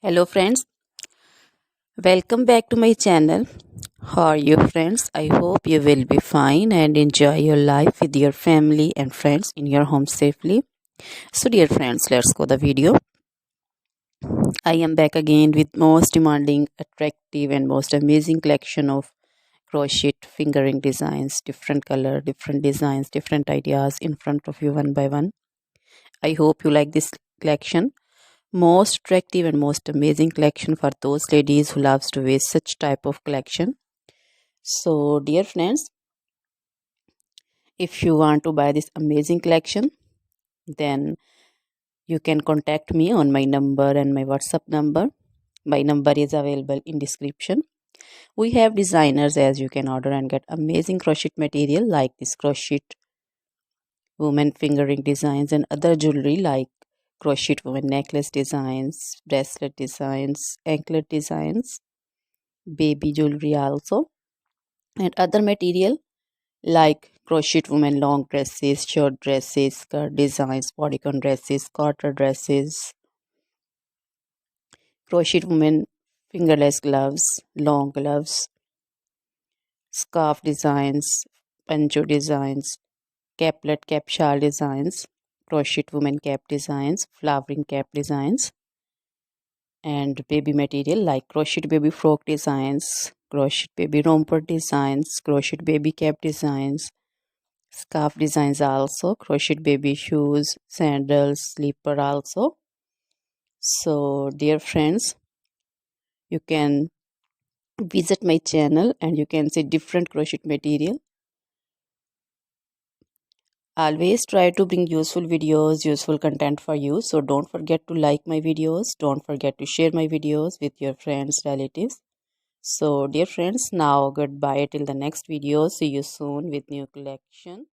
Hello friends, welcome back to my channel. How are you friends? I hope you will be fine and enjoy your life with your family and friends in your home safely. So dear friends, let's go the video. I am back again with most demanding, attractive and most amazing collection of crochet fingering designs, different color, different designs, different ideas in front of you one by one. I hope you like this collection. Most attractive and most amazing collection for those ladies who loves to wear such type of collection. So dear friends, if you want to buy this amazing collection, then you can contact me on my number and my WhatsApp number. My number is available in description. We have designers as you can order and get amazing crochet material like this crochet woman fingering designs and other jewelry like crochet woman necklace designs, bracelet designs, anklet designs, baby jewelry also, and other material like crochet women long dresses, short dresses, skirt designs, bodycon dresses, quarter dresses, crochet women fingerless gloves, long gloves, scarf designs, poncho designs, caplet cap shawl designs, crochet women cap designs, flowering cap designs, and baby material like crochet baby frock designs, crochet baby romper designs, crochet baby cap designs, scarf designs also, crochet baby shoes, sandals, slipper also. So dear friends, you can visit my channel and you can see different crochet material. Always try to bring useful videos, useful content for you. So don't forget to like my videos, don't forget to share my videos with your friends, relatives. So dear friends, now goodbye till the next video. See you soon with new collection.